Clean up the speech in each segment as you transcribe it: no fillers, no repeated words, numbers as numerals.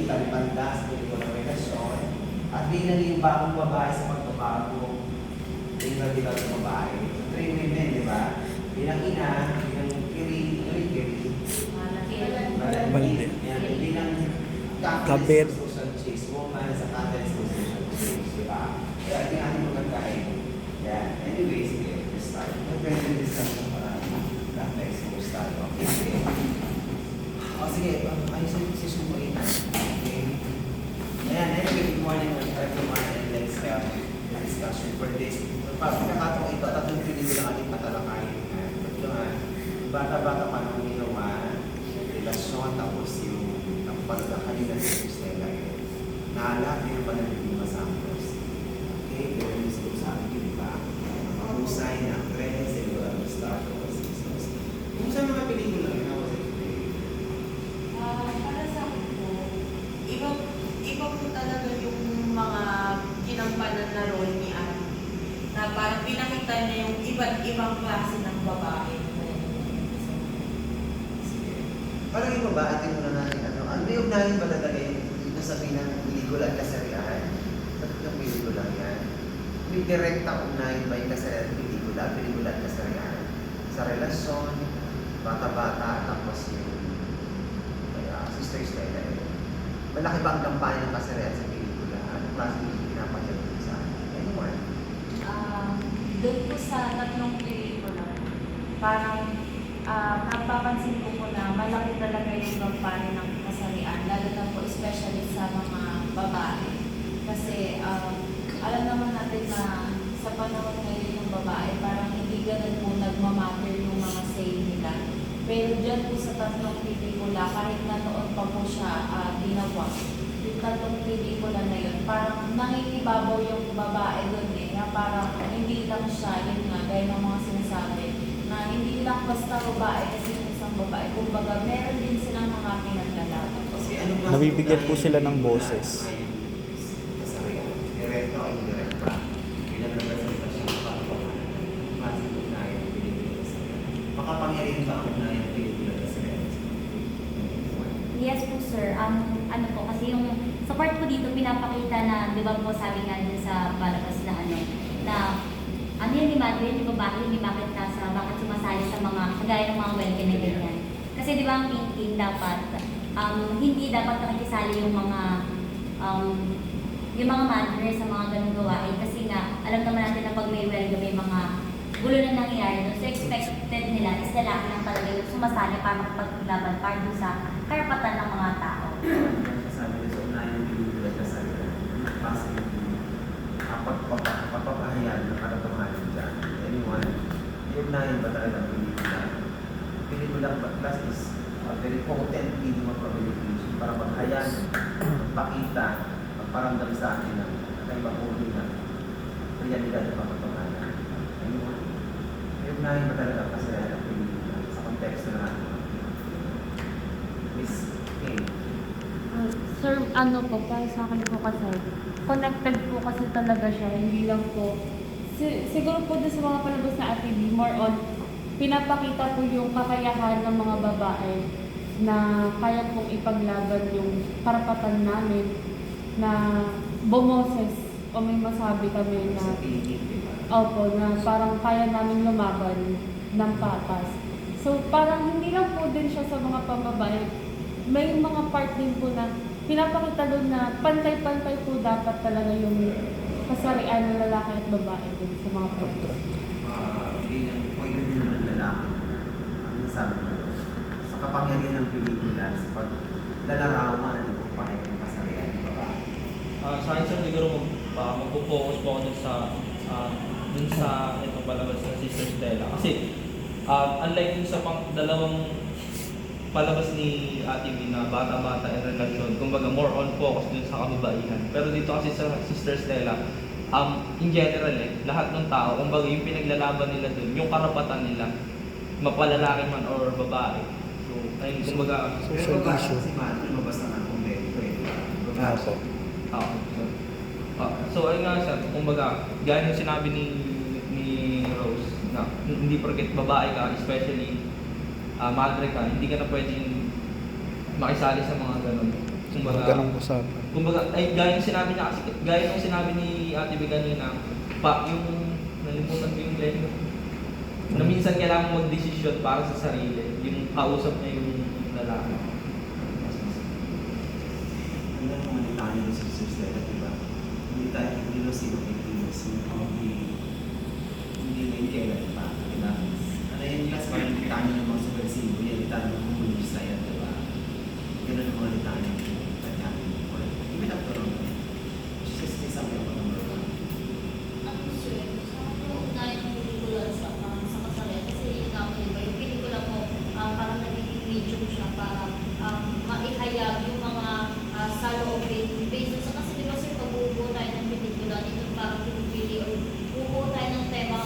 talipanda sa pelikulang relasyon at bilang yung bagong babae sa pagbabago, bilang ng babae. So, three women, di ba? Bilang ina, bilang kiri, Balde. bilang Kabit. social chase, woman sa catalyst of social chase, di ba? Kaya hindi natin magkakain. Yan. Anyway, sige, let's start. Pwede discussion para na-expose tayo. Okay, sige. Sige, ayusin si Sumoy. Okay. Ayan, anyway, good morning everyone, and let's discussion for this. Pagkakataong ito, tatlong pelikula ang ating patalakayin. Ito nga, bata-bata pa nung ginawa, relasyon, tapos yung pagkakalingan sa Stella. Nahalap din ang panalibing masangkos. Okay, pero yung sa akin, di ba? Mahusay na ang trends, di ba? Status, kung sa mga pelikula, ginawa sa Para sa akin po, iba po talaga yung mga ginampanan na role ni Anne. Na parang pinakita niya yung iba't ibang klase ng babae. Parang iba ba, atin muna natin ano yung unahin ba talaga yung sabihin ng pelikulang kasarian? Ba't yung pelikulang yan? May direktang unahin ba yung kasarian pelikulang kasarian? Sa relasyon, bata-bata, tapos yung Sister Stella. Malaki ba ang kampanya ng kasarian sa pelikula? Anong klase yung pinapagyan sa anyone? Doon po sa tatlong pelikula, parang napapansin ko na malaki talaga yung kampanya ng kasarian, lalo na po especially sa mga babae. Kasi alam naman natin na sa panahon ngayon yung babae, parang hindi ganun po nagmamatter yung mga say nila. Pero dyan po sa tatlong pelikula, kahit na noon pa po siya ginawa, yung tatlong pelikula na yun, parang nangingibabaw yung babae doon na parang hindi lang siya, yun nga, gaya ng mga sinasabi, na hindi lang basta babae kasi yung isang babae. Kumbaga, meron din silang mga pinaglalatan. Nabibigyan po sila ng boses. Kasarian. Direkto o indirekto. Pinag-representasyon ng pagbabago. Masig unahin ang pelikula kasarian. Makapangyarihan ba ang unahin ang pelikula kasarian? Yes po sir, ano po kasi yung sa part po dito pinapakita na, di ba po sabi nga din sa palabas na ano yun ni Madeleine, yung babae yung bakit sumasali sa mga kagaya ng mga welcome na ganyan. Kasi di ba ang thinking dapat hindi dapat nakikisali yung mga mother sa mga ganung gawain kasi nga alam naman natin na pag may welcome may mga gulo na nangyayari doon. So expected nila is lalaki lang talaga yung sumasali para makapaglaban para doon sa karapatan ng mga tao. Sabi na sa unahin ang pelikula kasarian. Kasi pagpapahayaan ng karapatan dyan. Anyone, yung unahin ba talaga ang pelikula? Pelikulang class is very potent medium of communication para maghayaan, magpakita, magparamdam sa atin ng kakaibang uri ng realidad ng pagpapahayaan. Anyone, yung unahin ba talaga ang kasarian ng pelikula sa konteksto na natin? Miss Kay. Sir, ano po, para sa akin po kasi, connected po kasi talaga siya, hindi lang po. Siguro po doon sa mga palabas na Ate B, more on, pinapakita po yung kakayahan ng mga babae na kaya pong ipaglaban yung karapatan namin na bumoses o may masabi kami na opo, na parang kaya namin lumaban ng patas. So parang hindi lang po din siya sa mga pambabae, may mga part din po na pinapakita doon na pantay-pantay po dapat talaga yung kasarian ng lalaki at babae din sa mga pagkakas. Bilang point of view ng lalaki, ang sabi mo, sa kapangyarihan ng pelikula, sa paglalarawan ng pahayag ng kasarian ng babae. Sa akin sir, siguro magpo-focus po ako dun sa itong palabas ng Sister Stella. Kasi unlike dun sa dalawang palabas ni Ate B na bata-bata and relasyon, kumbaga more on focus dun sa kababaihan. Pero dito kasi sa Sister Stella, in general lahat ng tao, kumbaga yung pinaglalaban nila dun, yung karapatan nila, mapalalaki man or babae. So, ayun, kumbaga, Social issue. Si Mati, lumabas naman kung pwede. Apo. So ayun nga siya, kumbaga, gaya yung sinabi ni Rose, na hindi porket babae ka, especially madre ka, hindi ka na pwedeng makisali sa mga ganun. Kumbaga, Ganong usapan. kumbaga, ay gaya ng sinabi niya kasi, gaya ng sinabi ni Ate B kanina, yung nalimutan ko yung line na minsan kailangan mag-desisyon para sa sarili, yung kausap niya yung lalaki. Ang ganda ng mga detalye ng sisters nila, diba? Hindi tayo, hindi lang sino kikilos, hindi kailan pa, diba? Ano yun class, parang detalye ng mga supersibo, yan detalye ng mga musa yan, diba? Ganun ang mga detalye ng kanya. Even after all, just say something about number one. Ano sir, sa unahin ng pelikula sa kasarian, kasi yun nga po, diba, yung pelikula po, parang nagiging medium siya para maihayag yung mga saloobin based on sa kasi diba sir, pag bubuo tayo ng pelikula, dito parang pinipili or bubuo tayo ng tema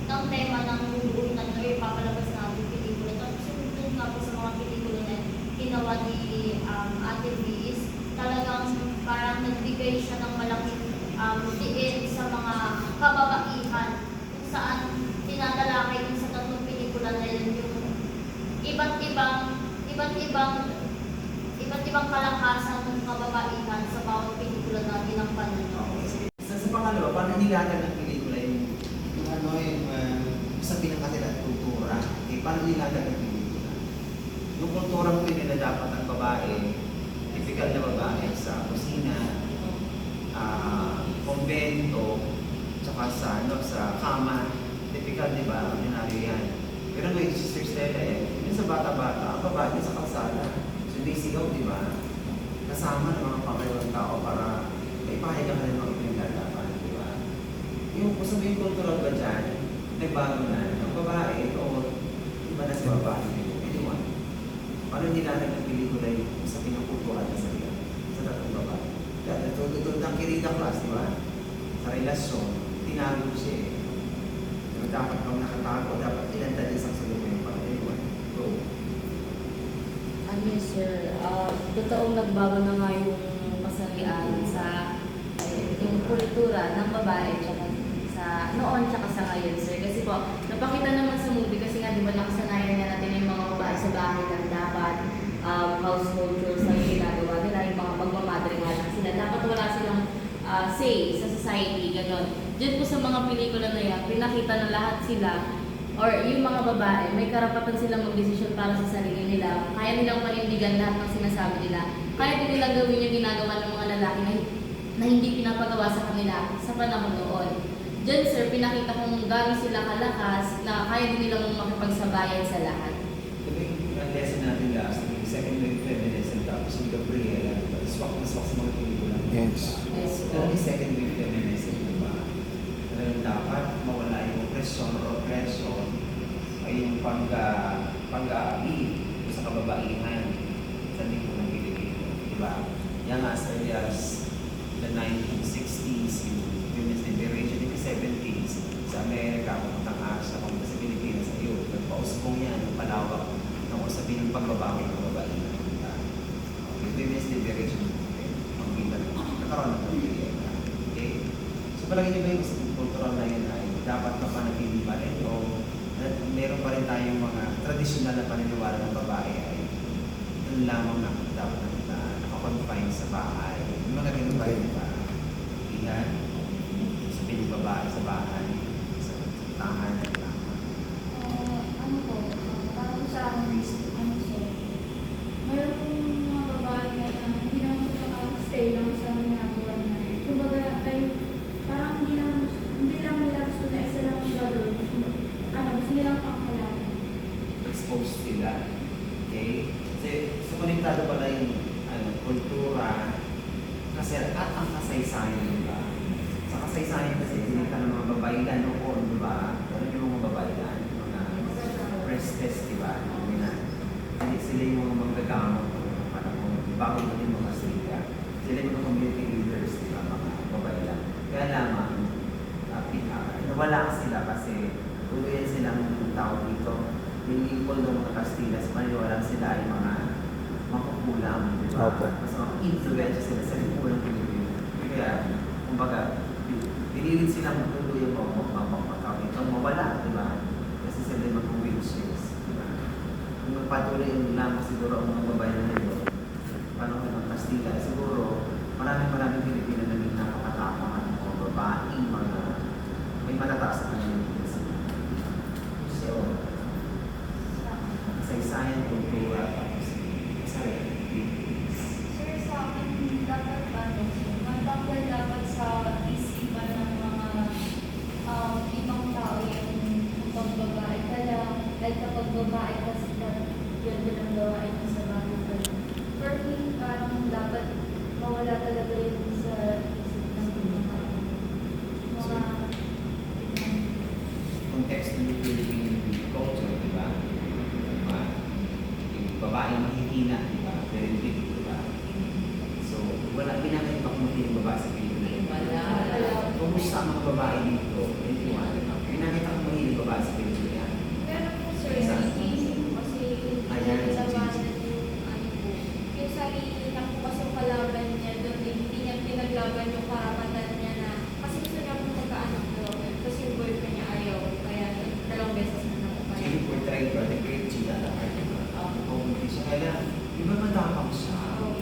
ng tema ng bubuo na or papalabas natin yung pelikula. Tapos sunod nga po sa mga pelikula na ginawa ni Ate B is talagang parang nagbigay siya ng malaking diin sa mga kababaihan kung saan tinatalakay dun sa tatlong pelikula na yun yung iba't ibang kalakasan ng kababaihan sa bawat pelikula na tinampan nyo. Sa pangalawa, paano nilatag ng pelikula yung ano sa pinakasilat kultura? Paano nilatag ng pelikula? Yung kulturang pinila dapat ang babae, typical na babae sa kusina, kumbento, tsaka sa kama, typical, di ba? Ordinaryo yan. Pero may Sister Stella yun sa bata-bata, ang babae sa kalsada. So may sigaw, di ba? Kasama ng mga pangayawang tao para may pahayagan ka ng mga pinaglalaban, di ba? Yung kung sabihin kultural ba dyan, nagbago na. Ang babae, iba na si babae. Anyone. Paano nilatag ng pelikula yung sa pinakultural na sa tatlong babae? Dahil tutulad ng Kirita class, di ba? Sa relasyon, tinago siya eh. Pero dapat pang nakatago, dapat ilantad isang salubay para anyone. Go. Yes, sir. Totoong nagbago na nga yung kasarian sa yung kultura ng babae tsaka sa noon tsaka sa ngayon, sir. Kasi po, napakita naman sa movie kasi nga di ba nakasanayan nga natin yung mga babae sa bahay lang dapat household chores lang yung ginagawa nila, yung mga magmamadre nga lang sila. Dapat wala silang say sa society, gano'n. Diyan po sa mga pelikula na yan, pinakita na lahat sila or yung mga babae, may karapatan silang magdesisyon para sa sarili nila. Kaya nilang panindigan lahat ng sinasabi nila. Kaya din nilang gawin yung ginagawa ng mga lalaki na hindi pinapagawa sa kanila sa panahon noon. Diyan sir, pinakita kung gaano sila kalakas na kaya din nilang makipagsabayan sa lahat. Ang lesson natin last week, second wave feminism, tapos yung Gabriela, swak na swak sa mga pelikula. Yes. Yes po. Pero yung second wave feminism, diba? Talagang dapat mawala yung oppression or oppression ay yung pag-aabi sa kababaihan sa lingkod ng Pilipino. Diba? Yan as early as the 1960s, yung women's liberation in the 70s, sa Amerika, pumuntang Asia, pumunta sa Pilipinas, ayun, nagpausbong yan, yung palawak ng usapin ng pagbabago ng kababaihan. Yung women's liberation, nagkaroon ng pamilya. Okay? So palagi nyo ba yung kultural na yun ay dapat mapanatili pa rin o meron pa rin tayong mga tradisyonal na paniniwala ng babae ay yun lamang na dapat na nakakonfine sa bahay. Yung mga ganun ba yun ba? Iyan, sabihin yung babae sa bahay, sa tahanan, Ano po, parang sa ano sir, mayroon pong mga babae na hindi naman sila stay lang sa ginagawa na rin. Kumbaga, ay parang hindi lang nila gusto na isa lang sila doon. Gusto nilang pangkalaman. exposed sila. Okay? Kasi sa konektado pala yung kultura kasi at ang kasaysayan, diba? Sa kasaysayan kasi sinita ng mga babaylan noon, diba? Pero yung mga babaylan, mga priestess, diba? Hindi sila yung mga manggagamot ng panahon, bago na yung mga sila. Sila yung mga community leaders, diba? Mga babaylan. Kaya lamang, nawala sila kasi tuluyan silang tao dito. Nilipol ng mga Kastilas, maniwala sila ay mga makukulam, di ba? Opo. Mas influensya sila sa lipunan Pilipino. Kaya, kumbaga, pinilit silang tuluyan mo, itong mawala, di ba? Kasi sila yung mga witches, di ba? Kung magpatuloy yung lamang siguro ang mga babae na nito, babae kasi yun din ang gawain mo sa bahay. For me, parang dapat mawala talaga yun sa isip ng mga Context ng Philippine culture, di ba? Yung babae mahihina, di ba? Very big, di ba? So, wala pinakaipak mo yung babae sa Pilipinas. Wala. Kumusta ang mga babae dito? Hindi mo alam. Pinakita ko mahilig babae sa Pilipinas. Pero po sir, Isa. iniisip ko kasi Ayan, labanan yung ano po. Yung sarili lang po kasi yung kalaban niya doon, hindi niya pinaglaban yung karapatan niya na kasi gusto niya po magkaanak doon. Kasi yung boyfriend niya ayaw, kaya dalawang beses na nakapaya. Hindi po try ko, the great Chida na kayo. Kung siya kaya, di ba matapang siya?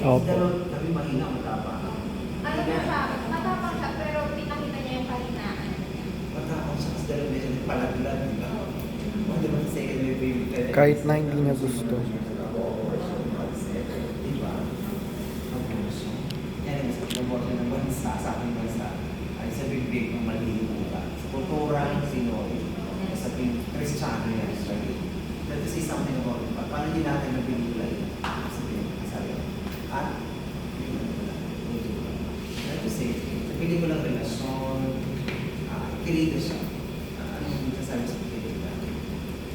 Opo. Dalawa kami mahina matapang. Ano po siya, matapang siya pero pinakita niya yung kahinaan niya. Matapang siya kasi dalawang beses palaglag, di ba? O, di ba sa second wave baby? Kahit na hindi niya gusto. Diba? Yan ang sa promotion ng bansa, sa aking bansa, ay sa big ng malilimu ka. Sa kultura ng Pinoy, sa Kristiyano yan, that is something about it. Paano hindi natin nabinigla yun? Sabi ko. At, that is it. Sa pelikulang relasyon, kirito siya. Ano yung sasabi sa pelikula?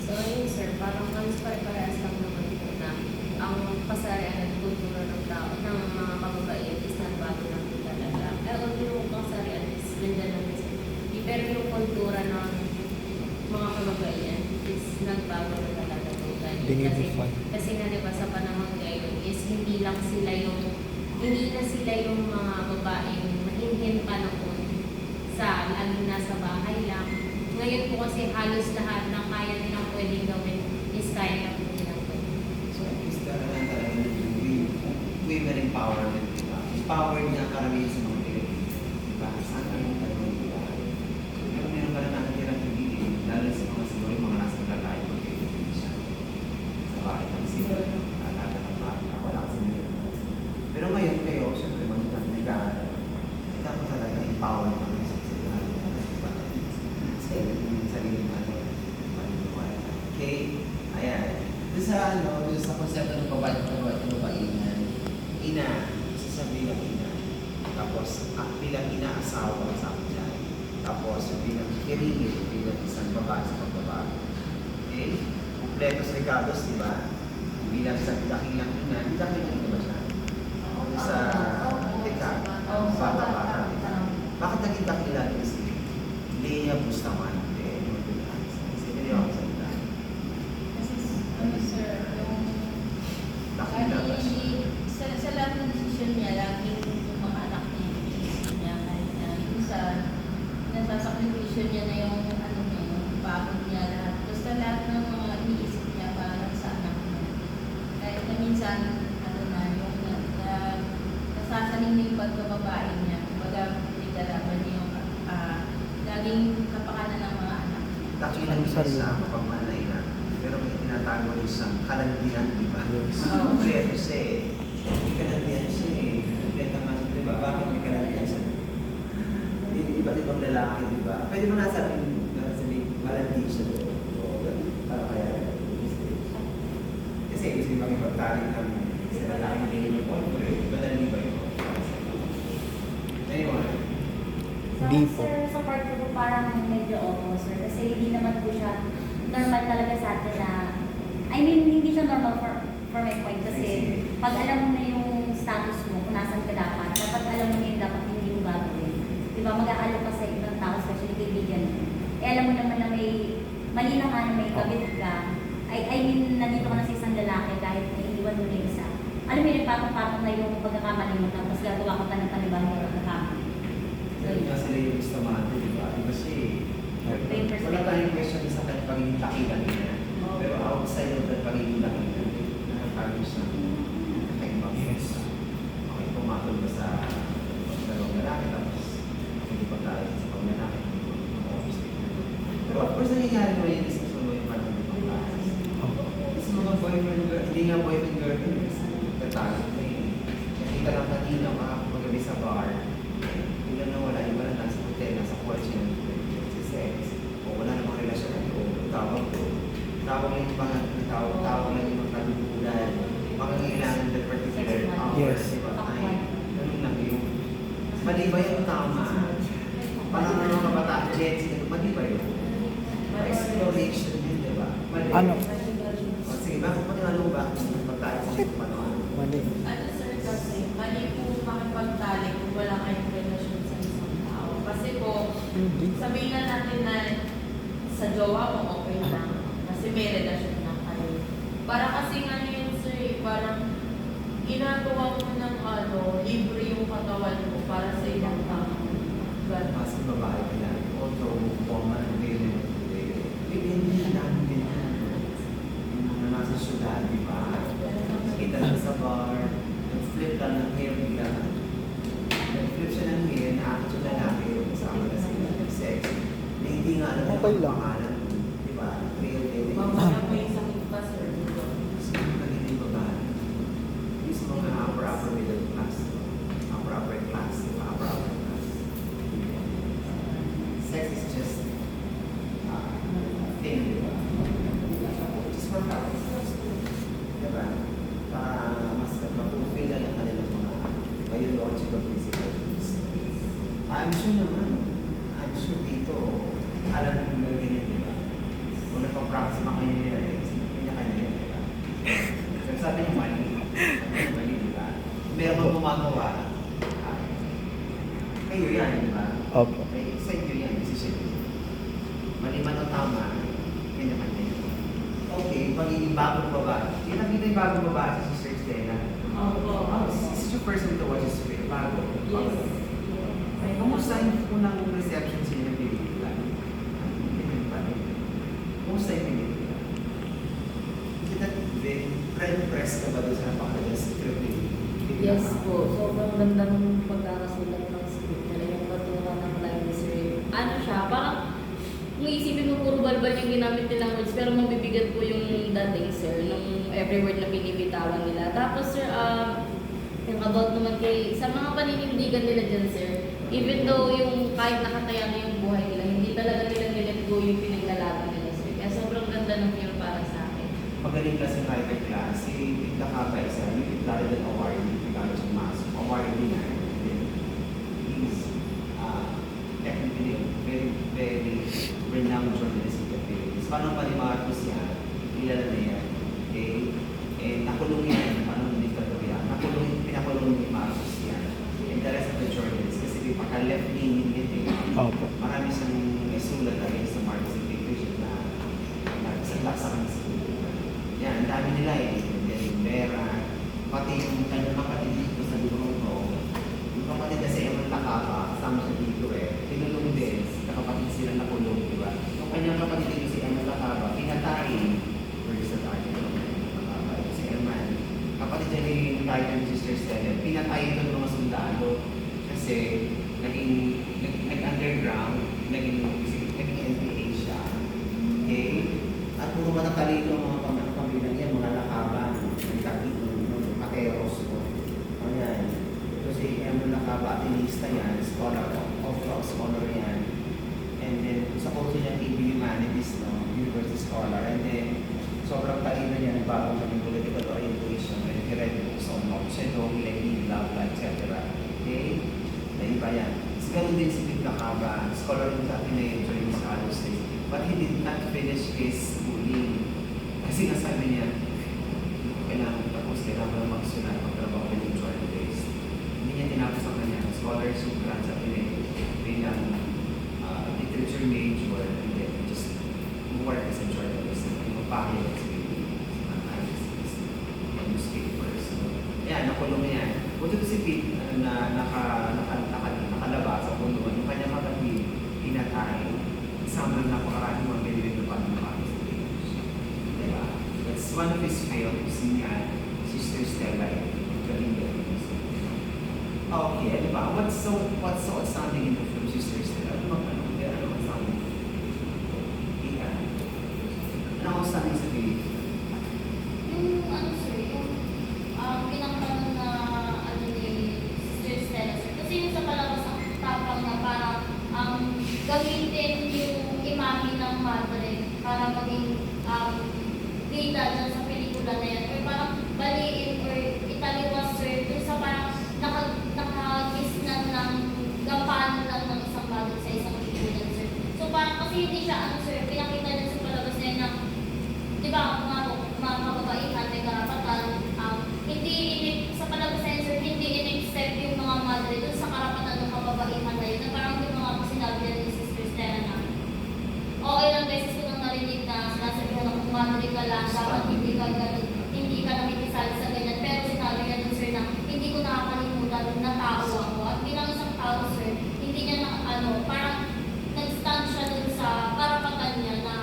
So yun sir, parang halos pare-parehas lang naman po na ang pasarian at kultura ng tao, ng mga kababaihan is nagbago lang po talaga. Although yung pasarian is nandyan lang sir. Pero yung kultura ng mga kababaihan is nagbago na talaga po. Dinidefine. Kasi nga diba sa panahon ngayon is hindi na sila yung mga babaeng mahinhin pa noon sa laging nasa bahay lang. Ngayon po kasi halos lahat ng kaya nilang pwedeng gawin is kaya na po nilang gawin. So, at least talaga yung women empowerment, di ba? Empowered niya ang karamihan sa mga Pilipino. Di ba? Saan ka yung talagang di ba? Pero meron pa na nakatirang piliin, lalo sa mga siguro yung mga nasa lalaki ng Pilipino siya. Sa bahay ng sila, alaga ng bata, wala kasi nila. Pero ngayon kayo, syempre, mga nag-aaral. Dapat talaga empowered ng sa sila. Sa sarili natin. Okay? Ayan. Doon sa doon sa konsepto ng babainan, ina, sasabihin ng ina. Tapos, bilang ina, asawa, kasama dyan. Tapos, bilang kirili, bilang isang babae sa pagbabae. Okay? Completos regalos, di ba? Bilang sa dakilang ina, dakilang ina ba siya? Sa bata-bata. Bakit naging dakilang ina si Lea Bustamante? Sige niyo ako salita. Ano sir, yung Dakilang ba siya? sa lahat ng desisyon niya, laging yung mga anak niya yung iniisip niya. Kahit na yung sa nasasakripisyon niya na yung ano niya, yung pagod niya lahat. Basta lahat ng mga iniisip niya para sa anak niya. Kahit na minsan, ano na, yung nasasaling na yung pagkababae niya. Kumbaga, nagdalaban niya yung laging kapakanan ng mga anak niya. Dakilang ina sa pagmanay na. Pero may tinatago rin sa kalandian, di ba? Oo. Kompleto siya eh. May kalandian siya eh. Kompleto naman, di ba? Bakit may kalandian siya? Iba't ibang lalaki, di ba? Pwede mo nasabihin, malandi siya doon. Para kaya, kasi gusto yung makipagtalik ng sa lalaki na hindi mo malandi ba yun? Anyway, Di po. Sir, sa part ko po parang medyo sir. Kasi hindi naman po siya normal talaga sa atin na, I mean, hindi siya normal for my point. Kasi pag alam mo na yung status mo, kung nasan ka dapat alam mo na yung dapat hindi mo gagawin. Di ba, mag-aalok ka sa ibang tao, especially kaibigan mo. Eh, alam mo naman na may, mali na nga na may kabit ka. I mean, nandito ka na sa isang lalaki kahit na iniwan mo na yung isa. Alam mo yun, patong-patong na yung pagkakamali mo, tapos gagawa ka pa ng panibang pagkakamali. Sabi nga sila yung Bustamante, di ba? Di ba siya eh? Wala tayong question sa kanyang pagiging takilan niya. Pero outside of that pagiging takilan, nakakagos na nakaibang. Yes. Okay, pumatol ba sa dalawang lalaki, tapos hindi pa tayo sa paglalaki. Pero of course, nangyayari mo yun sa solo yung parang ibang classes. Kasi mga boyfriend, hindi nga boyfriend girlfriend, katagod na yun. Nakita lang kanina, magabi sa bar, wala na wala, iba na nasa hotel, nasa kotse, nasa sex, o wala namang relasyon at o tawag ko. tawag lang yung tawag lang yung magkalubulan. Makakailangan ng particular hours, Yes. diba? Ay, ganun lang yung mali ba yung tama? Parang mga kabataan, Gen Z, mali ba yun? Exploration din, diba? Mali. Ano? O, sige, bakit mo tinanong ba? Pagtayo sa mga panoan. Mali. Ano sir kasi, mali po makipagtalik kung wala kayong relasyon sa isang tao. Kasi po, Hindi. sabihin na natin na sa jowa mo okay lang. Kasi may relasyon na kayo. Para kasi nga yun sir, parang ginagawa mo ng libre yung katawan mo para sa ibang tao. Ganun. Mas babae ka lang. Although, woman, male, hindi na namin din yung mga nasa syudad, di ba? Kita lang sa bar, nag-flip lang ng hair nila. Nag-flip siya ng hair, nakakit yung lalaki, kasama na sila ng sex. Na hindi nga alam Okay lang. pangalan, di ba? Real dating. Mamaya may sakit pa sir. Kasi yung nagiging babae, is mga upper middle class, upper class, upper class. Sex is just thing, di ba? Just for power. Di ba? Para mas mag-fulfill na ng kanilang mga biological physical needs. I'm sure naman, I'm sure dito, alam mo yung ganyan, di ba? Kung nagpa-practice mga kayo nila, kanya-kanya, di ba? Pero sabi niya mali, di ba? Meron kang gumagawa, kayo yan, di ba? Opo. Okay, sa inyo yan, decision. Mali man o tama, kanya-kanya. Okay, pagiging bagong babae. Nakita yung bagong babae sa Sister Stella. Opo. This is your first time to watch this film. Bago. Yes. Ay, kamusta yung unang reception sa inyo ng pelikula? Kamusta yung pelikula? Kita, press ka ba doon sa napakalagang script ni Yes po, sobrang ganda ng pagkakasulat ng script nila, yung patungan ng line ni Sir. Ano siya, parang kung iisipin mo puro balbal yung ginamit nilang words, pero mabibigat po yung dating sir, nung every word na binibitawan nila. Tapos sir, yung about naman kay, sa mga paninindigan nila dyan sir, even though yung kahit nakataya na yung buhay nila, hindi talaga nila nilet go yung pinaglalaban nila sir. Kaya sobrang ganda ng film para sa akin. Magaling class yung writer class. Si Pita Kapa isa, yung Pita rin award, yung College of Mass. Award din na. He's technically very, very renowned journalist in the Philippines. Parang Panimatos yan, kilala na yan. Okay? And nakulong yan, parang diktatorya. Pinakulong ni Marcos yan. And the rest of the journalists, kasi may paka-left-leaning yan eh. Opo. Marami siyang isulat against sa Marcos dictatorship na nagsaglasan ng siguro. Yan, ang dami nila eh. Yung Vera, pati yung kanyang kapatid dito sa lurong ko. Yung kapatid kasi yung nakaka, kasama siya dito eh. Pinulong din, nakapatid sila nakulong, di ba? Yung kanyang kapatid dito si Emma Lacaba, pinatayin. First at article ng Emma Lacaba. Si Emma, kapatid niya ni Titan Sister Stella, pinatayin doon mga sundalo. Kasi nag-underground, naging NPA siya. Okay? At puro matatalino ang mga pamilya niya, mga Lacaba, Materos. Ayan. Ito si Emma Lacaba, atinista yan, scholar yan. And then, sa course niya, TV Humanities, no? University scholar. And then, sobrang talino niya, bagong maging political orientation, when he read books on Mao Zedong, Lenin, Lavla, etc. Okay? Naiba yan. Kasi ganun din si Pete Lacaba, scholar din sa atin na yun during his college days. But he did not finish his schooling. Kasi nasabi niya, kailangan mo magsulat magtrabaho ng journalist. Hindi niya tinapos ang kanya scholarship grant sa Pinay bilang literature major and then just work as a journalist and magpahayag sa newspapers. So, yan, nakulong yan. Buto si Pete na nakalabas sa punduan, yung kanyang kapatid, pinatay. Isang napakaraming mga benefit na paano makakasipin. Diba? That's one of his films niya, Sister Stella, okay, ano ba? What's so outstanding in the film Sister Stella? Ano outstanding? Yeah. Ano outstanding sa film? Yung ano sir, yung pinakatanong na ano ni Sister Stella sir. Kasi yung sa palabas ang tapang na parang gamitin yung imahe ng madre para mag maging data dyan sa pelikula na yan. Or parang baliin or italiwas, sir, dun sa parang nakagis na ng gampanan lang ng isang bagay sa isang pelikula, sir. So parang kasi hindi siya, ano, sir, pinakita niya sa palabas na yan na, di ba, mga kababaihan, may karapatan, sa palabas na yun, sir, hindi in-accept yung mga madre dun sa karapatan ng kababaihan na yun, na parang yung mga sinabi na ni Sister Stella na, okay lang beses ko nang narinig na sinasabi ko na kung madre ka lang, dapat hindi ka nakikisali sa ganyan, pero sinabi niya dun, sir, na hindi ko nakakalimutan na tao ako, at bilang isang tao, sir, hindi niya parang nag-stand siya dun sa karapatan niya na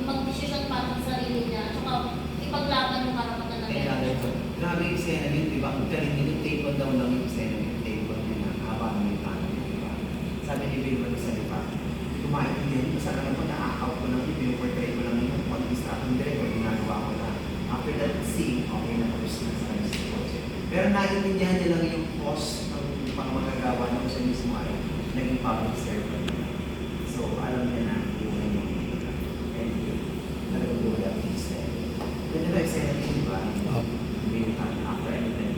mag-desisyon para sa sarili niya, tsaka ipaglaban yung karapatan ng Kaya ganyan. grabe yung eksena yun, di ba? Ang galing yun, take on down lang yung eksena yun, take on yun na habang may paano, di ba? Sabi ni Bill Manu sa lipa, kumain ko yun, basta naman ko na-out ko lang yun, pinuportray ko lang yun, pag-distract ng director, ginagawa ko na. After that scene, okay na tapos na sa kanya sa project. Pero naiintindihan niya lang yung cost ng pangmagagawa ng siya mismo ay naging public servant niya. So, alam niya na buhay niya. And talagang buhay ang eksena. Yan na eksena yun, di ba? After anything,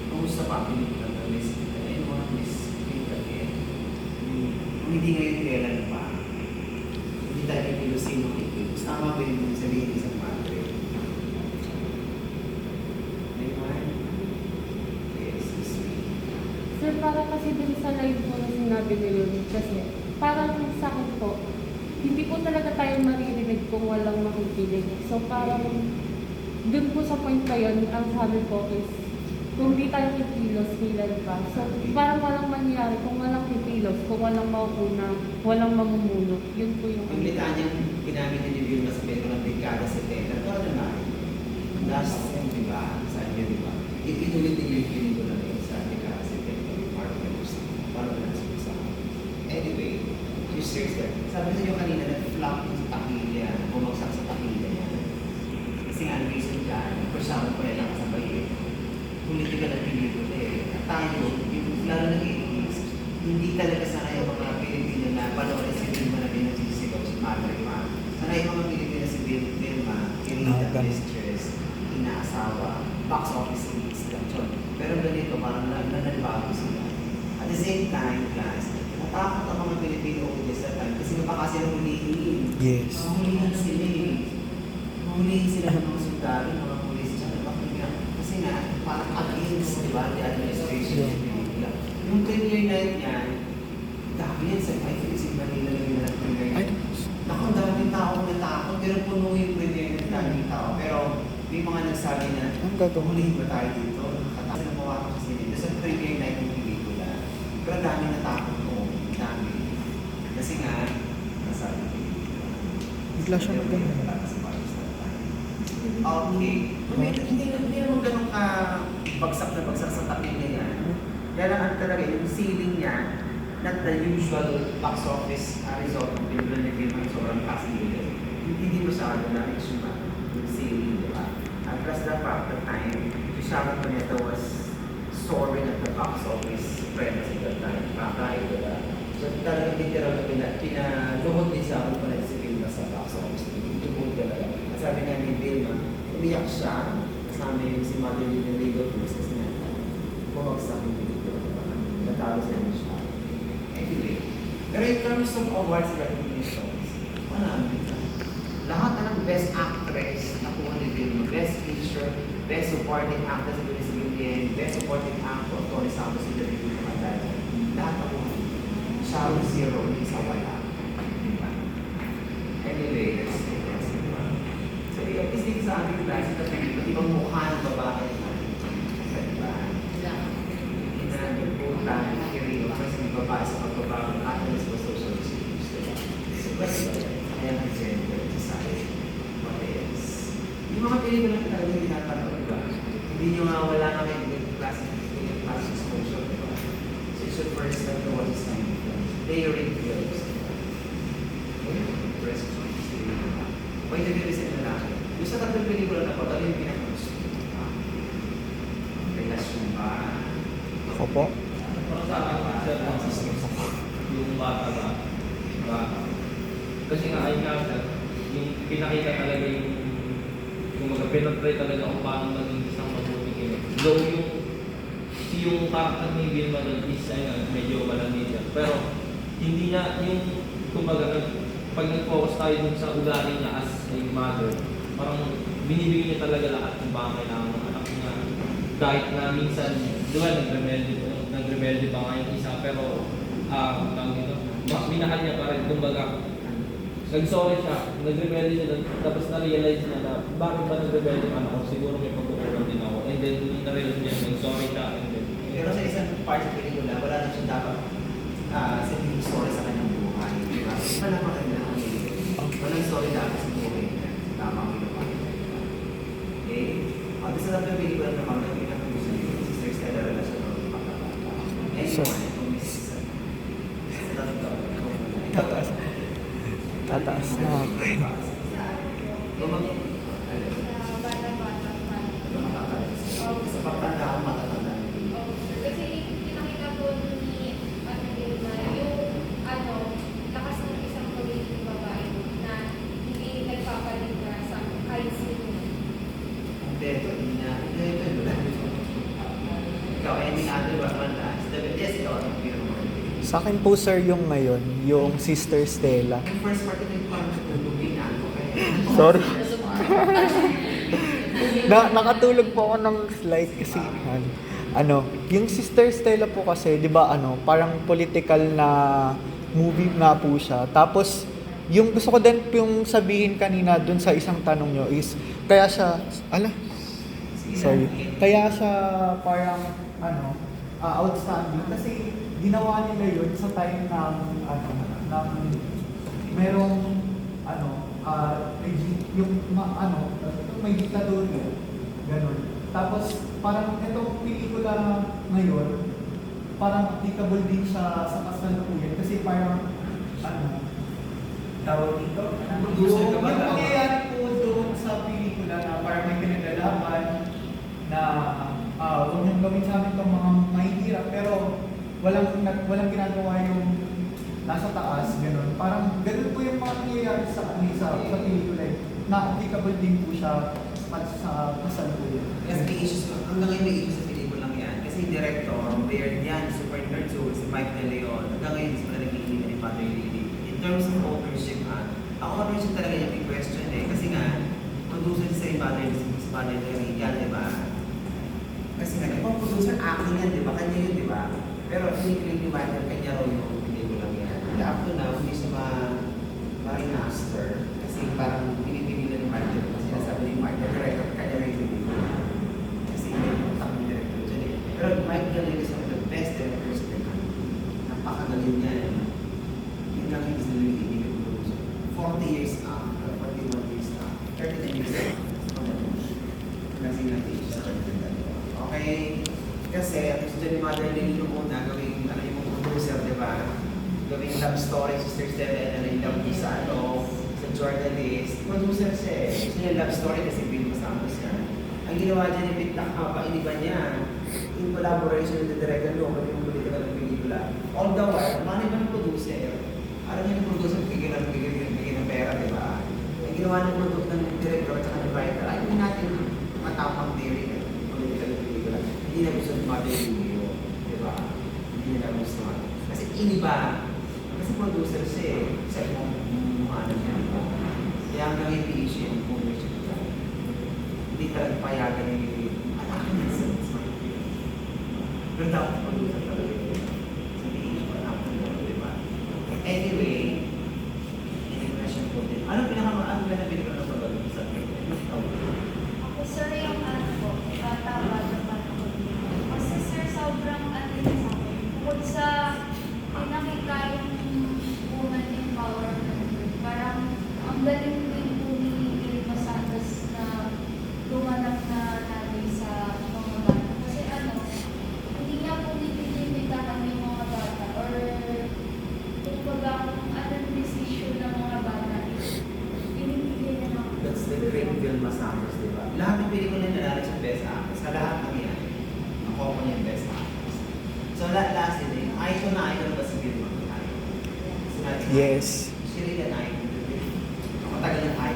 kumusta pa pelikula na miss kita? Ayun mga miss kita eh. Hindi ngayon kailan pa. Hindi tayo pilusin ng ikilos. Tama ba yung sabihin isang madre? Ayun. Yes, sweet. Sir, para kasi dun sa live po na sinabi ni Luni, kasi parang sa akin po, hindi po talaga tayo maririnig kung walang makikinig. So parang dun po sa point na yun, ang sabi ko is, kung di tayo kikilos, kailan pa. So parang walang mangyari kung walang kikilos, kung walang mauuna, walang mamumuno. Yun po yung... Yung litanyang ginamit ni Vilma sa Pedro ng dekada 70, ito na last time, di ba? Sa inyo, di ba? Inulit din yung pelikula na yun sa dekada 70, Mark Melos. Paano na sa anyway, yung series that, sabi sa inyo kanina, nag-flop yung sa takilya, bumagsak sa takilya niya. Kasi nga, ang reason dyan, persama ko rin lang kasabay eh. Political na pelikula eh. At tayo, yung lalo na 80s, hindi talaga sanay ang mga Pilipino na panoorin si Vilma na pinagsisigaw si Madre Ma. Sanay ang mga Pilipino si Vilma, Kirita, Mistress, inaasawa, box office hits, gano'n. Pero ganito, parang nanalibago sila. At the same time, class, natakot ang mga Pilipino audience sa time kasi baka sila hulihin. Yes. Mahulihan sila eh. Mahulihin sila ng mga sundalo, mga pulis, tsaka bakit nga. Kasi nga, parang against, di ba, the administration ng Pilipino. Yung premiere night niyan, dami yan sa Philippines, in Manila lang yung premiere night. Naku, ang daming tao natakot, pero puno yung premiere ng daming tao. Pero may mga nagsabi na, Ang gagawin? hulihin ba tayo dito? Nakatakas na mawa ko kasi dito sa premiere night ng pelikula. Pero dami natakot noon, dami. Kasi nga, nasabi ko. Bigla siya maganda. Okay. Hindi naman ganun ka bagsak na bagsak sa tapin niya yan. Kaya lang ang talaga yung ceiling niya, not the usual box office result ng pelikula ni Vilma ng sobrang kasi hindi masyado na yung ceiling, di ba? And plus the fact that time, Sharon Cuneta was soaring at the box office premise at that time. Kakay, di ba? So talagang literal na pinaluhod din Sharon Cuneta si Vilma sa box office. Luhod talaga. Sabi nga ni Vilma, umiyak siya, kasama yung si Mother Lilian Legal Cruz kasi nga, bumagsak yung pelikula. Natalo siya ng siya. Anyway, pero in terms of awards recognitions, wala ka. Lahat na ng Best Actress nakuha ni Vilma, Best Feature, Best Supporting Actress ni Luis Guillen, Best Supporting Actor, Tony Santos, si David Dumatal. Lahat nakuha. Sharon Zero, isa wala. Diba? Anyway, let's see. So, at least dito sa ating class, ito pelikula, ibang mukha ng babae natin. Diba? Inagutan, kiriyo, kasi may babae sa pagbabago, catalyst for social issues. So, kasi, ayan ang gender, society, what else? Yung mga pelikula na talaga hindi natapos, diba? Hindi nyo nga wala na kayo class exposure, diba? So, you should first have to watch this kind of films. Layering films. Press Why the girl is in lalaki? Yung sa tatlong pelikula na pag ano yung pinakagusto? Relasyon ba? Ako po? Parang sa akin, sir, yung bata ba? Bata. Kasi nga, ay nga, sir, yung pinakita talaga yung kumbaga pinatry talaga kung paano maging isang mabuting ina. Though yung character ni Vilma doon is ayun, medyo malamig siya. Pero hindi niya yung kumbaga pag nag-focus tayo dun sa ugali niya as a mother, parang binibigyan niya talaga lahat ng mga kailangan ng anak niya. Kahit na minsan, di ba, nag-rebelde pa nga yung isa, pero minahal niya pa rin, kumbaga, nag-sorry siya, nag-rebelde siya doon, tapos na-realize niya na bakit ba nag-rebelde ka ako, siguro may pagkukulang din ako. And then, na-realize niya, nag-sorry siya, and then, Pero sa isang part sa pelikula, wala na siya dapat sabihin story sa kanyang buhay. Diba? Wala pa rin na walang story dapat sa buhay niya. Tama ang ginawa niya. Okay? At sa lahat ng pelikula naman, nakikita ko sa iyo, Sister Stella, relasyon ng pagkakata. Anyone, kung may sister. Tataas na. Sa pagtanda ako, matatanda. Kasi pinakita po ni Vilma yung lakas ng isang pagiging babae na hindi nagpapaligtas sa kahit sino. Hindi, hindi na. Ikaw, ending other ba man last? Yes, ikaw, ang pinaka-morning. Sa akin po sir yung ngayon, yung Sister Stella. Yung first part ito yung parang natulugin na ako. Sorry. Nakatulog po ako ng slide kasi yung Sister Stella po kasi, 'di ba, parang political na movie nga po siya. Tapos yung gusto ko din yung sabihin kanina dun sa isang tanong nyo is kaya siya kaya siya parang outstanding kasi ginawa nila yun sa time ng merong may diktadorya, ganun. Tapos parang itong pelikula ngayon, parang applicable din siya sa kasalukuyan kasi parang tawag dito, yung nangyayari po doon sa pelikula na parang may pinaglalaban na huwag niyong gawin sa amin itong mga mahihirap pero walang ginagawa yung nasa taas, gano'n. Parang gano'n po yung mga nangyayari sa pelikula na applicable din po siya sa kasalukuyan. Kasi may issues, hanggang ngayon may issues sa pelikulang yan. Kasi yung director, Baird yan, super nerd, so si Mike De Leon, hanggang ngayon hindi sila nag-iinit ni Father Lily. In terms of ownership, ako ownership talaga yung big question kasi nga, producer si Father Lily yan, di ba? Kasi nga, kung producer, acting yan, di ba? Kanya yun, di ba? Pero hindi ni Michael, kanya raw yung pelikulang yan. Up to now, hindi siya ma-remaster. Kasi parang pinipigilan ni Michael. Kasi nasabi ni Michael, director, kanya rin yung pelikulang. Kasi hindi yung takong director dyan eh. Pero Michael is one of the best directors in the country. Napakagaling niya eh. Yun lang yung gusto nila ibigay ng producer. 40 years after, 41 years after, 39 years after. Kasi natin siya. Okay? Kasi at gusto ni Mother Lily nung una, gawing yung producer, di ba? Gawing love story, Sister Stella, yung love niya sa sa journalist. Producer siya eh. Gusto niya love story kasi Vilma Santos siya. Ang ginawa niya ni Pete Nakapa, iniba niya. In collaboration with the director, pati yung political ng pelikula. All the while, money ba ng producer? Alam niya ng producer, bigyan ng pera, di ba? Ang ginawa ng director at ng writer, ayaw natin matapang theory ng political ng pelikula. Hindi na gusto ng Mother Lily, di ba? Hindi na gusto. Kasi iniba. Kasi producer siya eh. Sa imong ano niya. Kaya hanggang hindi issue yung ownership niya. Hindi talaga payagan yung anak niya sa smart film. Pero dapat producer talaga yun. Sa issue pa natin yun, di ba? Anyway, hindi ko na siya po din. Ano pinaka-pinabili ko na pagod sa akin? Ako sir yung tawag ako dito. Kasi sir sobrang sa akin. Bukod sa pinakita yung woman empowerment, parang ang galing din po ni Vilma Santos na lumanap na natin sa mga bata. Kasi hindi niya po nililimitahan yung mga bata or kumbaga kung anong decision ng mga bata, pinipili na lang. That's the great Vilma Santos, di ba? Lahat ng pelikula na nanalo sa Best Actress, sa lahat ng yan, nakuha ko niya yung Best Actress. So, last din, icon ba si Vilma? Yes. She really an icon. Matagal yung icon.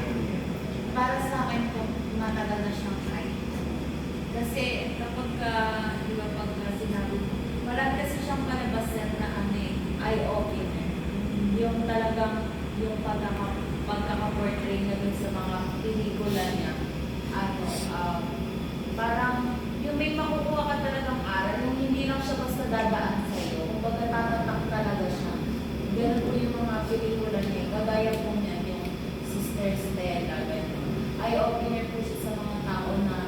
Kasi kapag, di ba, pagka sinabi, marami kasi siyang palabas yan na ano eh, eye-opener. Yung talagang, yung pagkaka-portray niya dun sa mga pelikula niya, ano, parang, yung may makukuha ka talagang aral, yung hindi lang siya basta dadaan sa'yo, kumbaga tatatak talaga siya. Ganun po yung mga pelikula niya, kagaya po niya, yung Sister Stella, gano'n. Eye-opener po siya sa mga tao na,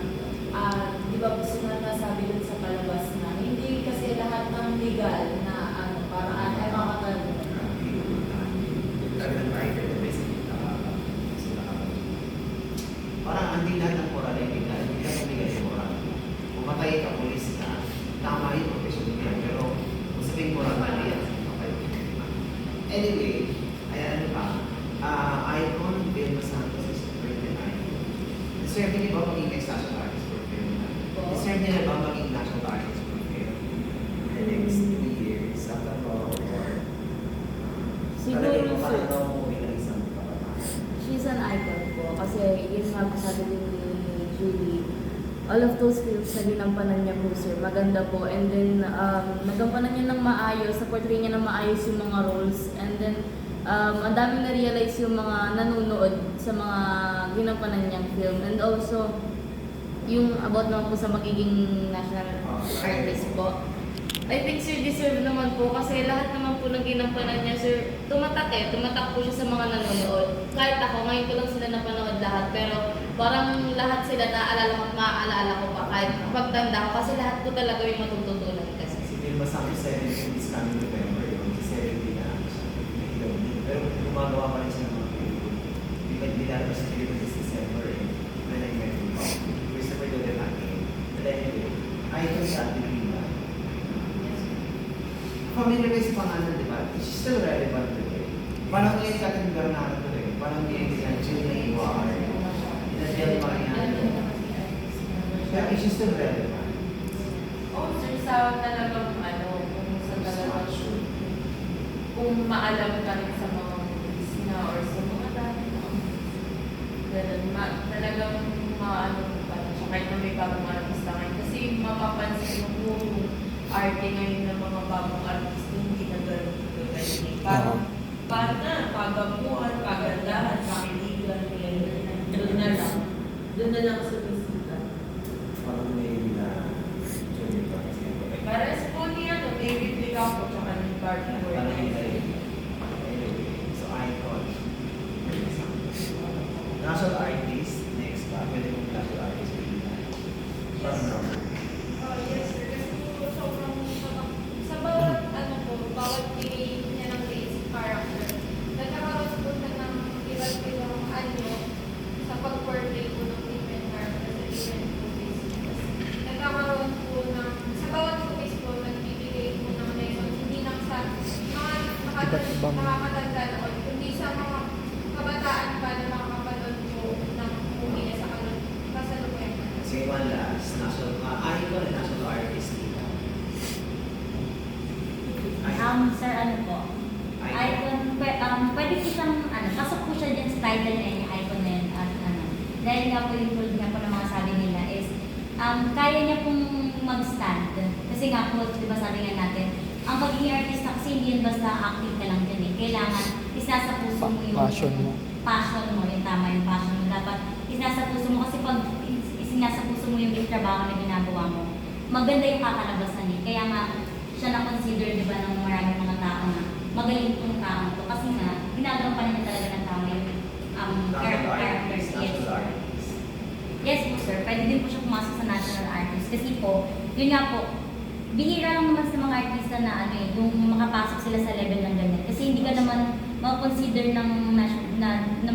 di ba po sinasabi dun sa palabas na, hindi kasi lahat ng legal na, ano, parang ay makakatalunan. Parang hindi lahat ng moral ay legal, hindi lahat ng legal ay moral. Kung matay ka, pulis ka, tama yung profesyon niya, pero kung sabihin moral na yan, okay. Anyway, ay ano pa, Icon, Vilma Santos is President Icon. Deserve niya ba maging national artist for film? Deserve niya ba maging national artist for film? In the next 2 years, after all, or Siguro, sir. Paano mo ng isang kabataan? She's an icon po kasi yun nga po sabi din ni Julie, all of those films na ginampanan niya po sir, maganda po, and then nagampanan niya ng maayos, na-portray niya ng maayos yung mga roles, and then ang daming na-realize yung mga nanonood sa mga ginampanan niyang film, and also yung about naman po sa magiging national artist po. I think sir, deserve naman po kasi lahat naman po ng ginampanan niya sir, tumatak po siya sa mga nanonood. Kahit ako, ngayon ko lang sila napanood lahat, pero parang lahat sila naaalala ko at maaalala ko pa kahit pagtanda ko kasi lahat po talaga yung matututunan kasi. Si Vilma Santos 17 is coming November, yung si 17 na siya. Pero gumagawa pa rin siya ng mga pelikula. Hindi na rin siya pelikula this December eh. When I met him, Christopher Dodelaki. But anyway, icon sa ating Vilma. Familiar kayo sa pangalan, di ba? She's still relevant today. Parang ngayon Catherine Bernardo eh. Parang ngayon si Angela Iwar. Inadel Mariano. Pero she's still relevant. Oh, sir, sa talagang ano, kung maalam ka rin sa mga movies na or sa mga dati na ganun, talagang maano pa rin siya kahit na may bagong artista ngayon. Kasi mapapansin mo yung arte ngayon ng mga bagong artista hindi na ganun kagaling. Parang na, pagamuhan, pagandahan, pakiligan, doon na lang. Doon na lang sa bisita. Parang may na junior pa kasi. Pares po niya, no, David Picasso, tsaka ng party boy. Parang yun ay anyway, so icon. National artist, next pa. Pwede mong national artist. Parang number. Yes, sir. Kasi po, sobrang sa bawat, ano po, bawat play niya ng basic character, nagkakaroon po na ng iba't ibang ano sa pag-portray po ng different character sa different movies. Nagkakaroon po ng, sa bawat movies po, nagbibigay po ng lesson, hindi lang sa mga nakakatanda noon, kundi sa mga kabataan pa na makakapanood po ng movie na sa kasalukuyan. Sige, one last. National, icon and national artist nila. Sir, ano po? Icon, pwede po siyang, pasok po siya dyan sa title na yun, yung icon na yun, at dahil nga po yung tulad nga po ng mga sabi nila is, kaya niya pong mag-stand. Kasi nga po, di ba sabi nga natin, ang pagiging artista kasi hindi yun basta acting ka lang dyan eh. Kailangan, isasa puso mo yung passion mo, yung tama yung passion mo. Dapat isasa puso mo kasi pag isinasa puso mo yung trabaho na ginagawa mo, maganda yung kakalabasan eh. Kaya nga, siya na-consider, di ba, ng maraming mga tao na magaling itong tao to. Kasi nga, ginagampanan niya talaga ng tama yung characters. Yes. Yes po sir, pwede din po siya pumasok sa national artist. Kasi po, yun nga po, bihira lang naman sa mga artista na ano eh, yung makapasok sila sa level ng ganyan. Kasi hindi ka naman ma-consider ng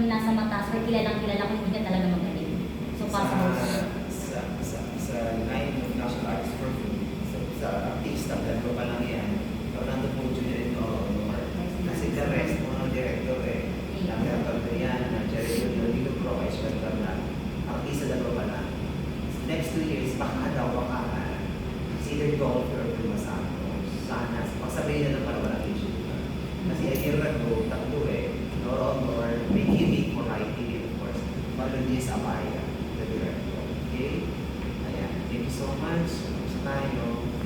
nasa mataas or kilalang kung hindi ka talaga magaling. So, possible sa line of national artist for film, sa artista, dalawa pa lang yan. Fernando Puccio din ito, kasi the rest, mga director eh. Director ko yan, Jerry Rodrigo Pro, Ishweta na. Artista dalawa pa lang. Next 2 years, baka daw baka either golf or Vilma Santos. Sana, pagsabihin na ng parang walang issue. Kasi a year ago, tatlo eh, Nor may gimmick for writing, of course. Marlon Diaz Amaya, the director. Okay? Ayan. Thank you. you so much. Tapos tayo.